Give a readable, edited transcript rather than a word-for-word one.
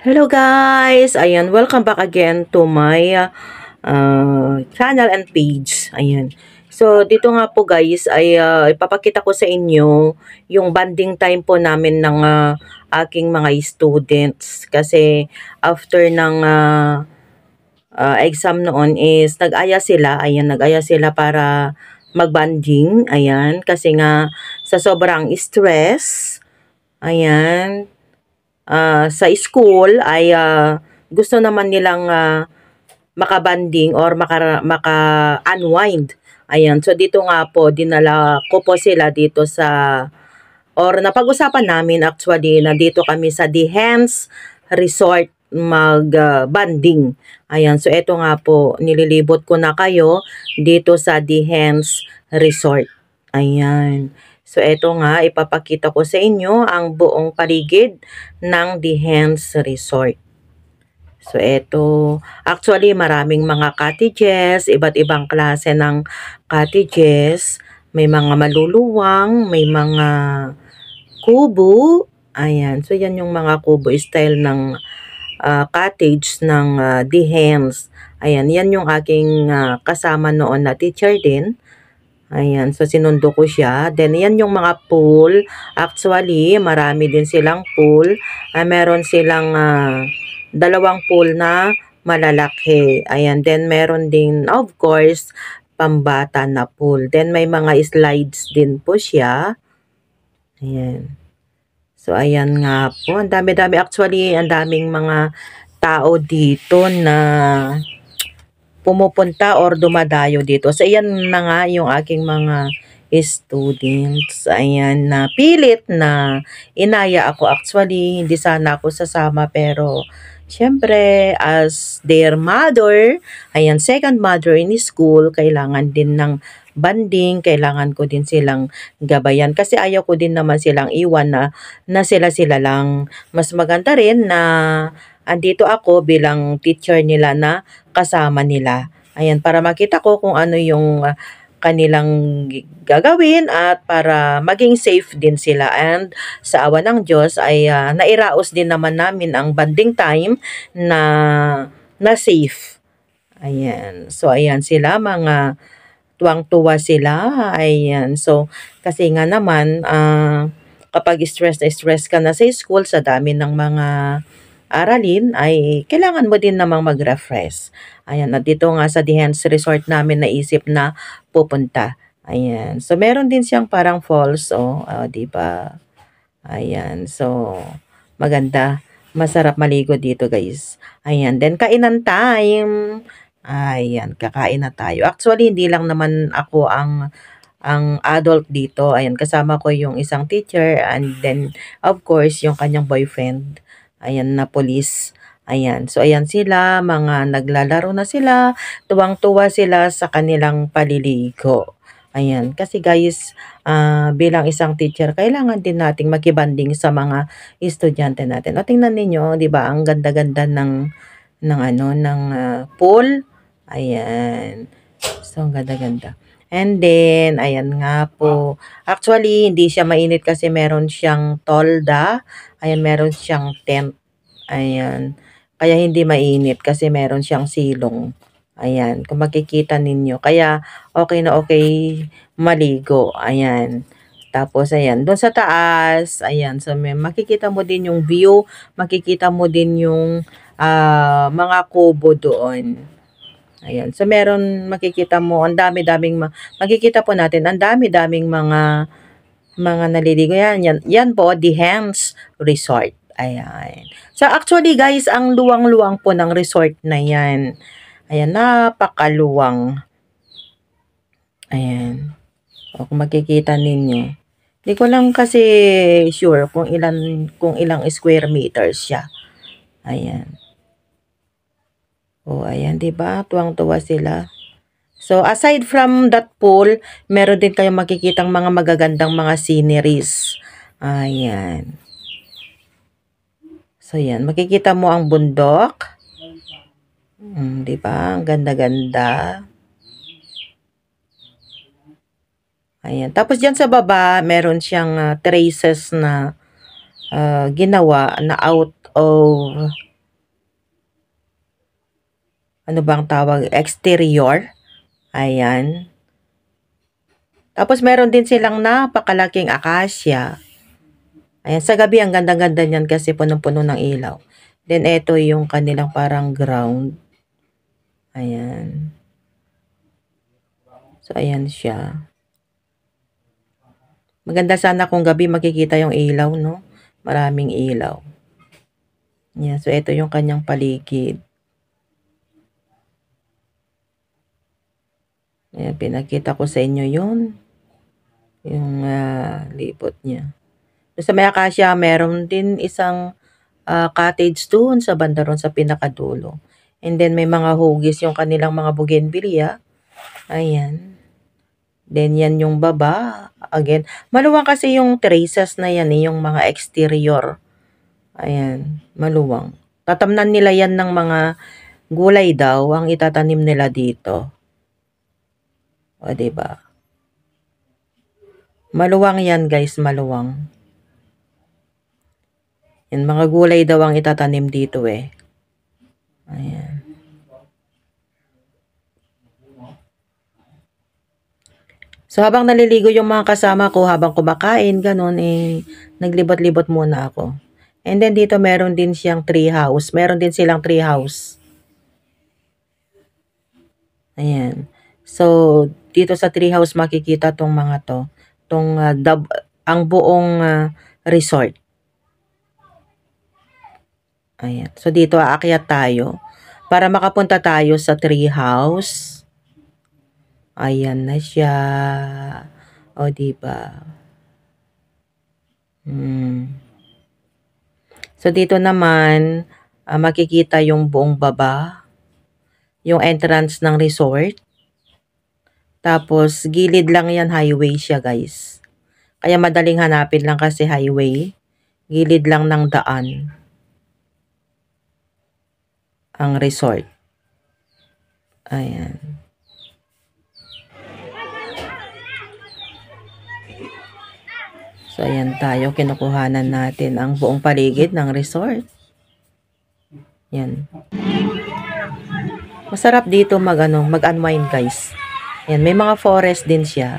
Hello guys! Ayan, welcome back again to my channel and page. Ayan. So, dito nga po guys ay ipapakita ko sa inyo yung bonding time po namin ng aking mga students. Kasi after ng exam noon is nag-aya sila. Ayan, nag-aya sila para mag-bonding. Ayan, kasi nga sa sobrang stress. Ayan, sa school ay gusto naman nilang makabanding or maka-unwind. Ayan, so dito nga po, dinala ko po sila dito sa, or napag-usapan namin actually na dito kami sa Dehance Resort mag-banding. Ayan, so ito nga po, nililibot ko na kayo dito sa Dehance Resort. Ayan. So, eto nga, ipapakita ko sa inyo ang buong paligid ng Dehance Resort. So, eto, actually, maraming mga cottages, iba't ibang klase ng cottages. May mga maluluwang, may mga kubo. Ayan, so yan yung mga kubo style ng cottage ng Dehance. Ayan, yan yung aking kasama noon na teacher din. Ayan, so sinundo ko siya. Then, yan yung mga pool. Actually, marami din silang pool. Meron silang dalawang pool na malalaki. Ayan, then meron din, of course, pambata na pool. Then, may mga slides din po siya. Ayan. So, ayan nga po. Ang dami-dami. Actually, ang daming mga tao dito na pumupunta or dumadayo dito. So, ayan na nga yung aking mga students. Ayan na pilit na inaya ako. Actually, hindi sana ako sasama pero syempre, as their mother, ayan, second mother in school, kailangan din ng banding, kailangan ko din silang gabayan. Kasi ayaw ko din naman silang iwan na sila-sila lang. Mas maganda rin na andito ako bilang teacher nila na kasama nila. Ayan, para makita ko kung ano yung kanilang gagawin at para maging safe din sila. And sa awa ng Diyos ay nairaos din naman namin ang banding time na safe. Ayan. So, ayan sila, mga tuwang-tuwa sila. Ayan. So, kasi nga naman, kapag stress na stress ka na sa school, sa dami ng mga aralin, ay kailangan mo din namang mag-refresh. Ayan, at dito nga sa Dehance Resort namin naisip na pupunta. Ayan. So, meron din siyang parang falls, di ba? Ayan. So, maganda. Masarap maligo dito, guys. Ayan. Then, kainan time. Ayan, kakain na tayo. Actually, hindi lang naman ako ang adult dito. Ayan, kasama ko yung isang teacher and then, of course, yung kanyang boyfriend. Ayan, na police. Ayan. So, ayan sila. Mga naglalaro na sila. Tuwang-tuwa sila sa kanilang paliligo. Ayan. Kasi guys, bilang isang teacher, kailangan din nating makibanding sa mga estudyante natin. O, tingnan ninyo, di ba? Ang ganda-ganda ng pool. Ayan. So, ang ganda-ganda. And then, ayan nga po. Actually, hindi siya mainit kasi meron siyang tolda. Ayan, meron siyang tent. Ayan. Kaya hindi mainit kasi meron siyang silong. Ayan, kung makikita ninyo. Kaya, okay na okay maligo. Ayan. Tapos, ayan, doon sa taas, ayan, so makikita mo din yung view, makikita mo din yung mga kubo doon. Ayan. So, meron, makikita mo, ang dami-daming, makikita po natin, ang dami-daming mga naliligo. Yan po, Dehance Resort. Ayan. So, actually, guys, ang luwang-luwang po ng resort na yan. Ayan, napakaluwang. Ayan. O, kung makikita ninyo. Hindi ko lang kasi sure kung ilang square meters siya. Ayan. Oh, ayan, 'di ba? Tuwang-tuwa sila. So, aside from that pool, meron din kayong makikitang mga magagandang mga sceneries. Ayan. So, yan. Makikita mo ang bundok. 'Di ba? Ang ganda-ganda. Ayan. Tapos diyan sa baba, meron siyang traces na ginawa na out of ano bang tawag, exterior. Ayan. Tapos meron din silang napakalaking akasya. Ayan, sa gabi ang ganda-ganda niyan kasi punong-puno ng ilaw. Then ito yung kanilang parang ground. Ayan. So ayan siya. Maganda sana kung gabi makikita yung ilaw, no? Maraming ilaw. Ayan, so ito yung kanyang paligid. Ayan, pinakita ko sa inyo yun. Yung libot niya. Sa may akasya, meron din isang cottage doon sa banda ron sa pinakadulo. And then may mga hugis yung kanilang mga bougainvillea. Ayan. Then yan yung baba. Again, maluwang kasi yung traces na yan yung mga exterior. Ayan, maluwang. Tatamnan nila yan ng mga gulay daw ang itatanim nila dito. O, diba? Maluwang yan guys, maluwang. Yan, mga gulay daw ang itatanim dito eh. Ayan. So, habang naliligo yung mga kasama ko, habang kumakain, ganun, naglibot-libot muna ako. And then, dito meron din siyang tree house. Meron din silang tree house. Ayan. So, dito sa tree house, makikita tong mga to. Ang buong resort. Ayan. So, dito aakyat tayo. Para makapunta tayo sa tree house. Ayan na siya. O, diba? So, dito naman, makikita yung buong baba. Yung entrance ng resort. Tapos, gilid lang yan, highway siya, guys. Kaya madaling hanapin lang kasi highway. Gilid lang ng daan. Ang resort. Ayan. So, ayan tayo. Kinukuhanan natin ang buong paligid ng resort. Yan. Masarap dito mag-unwind guys. Yan, may mga forest din siya.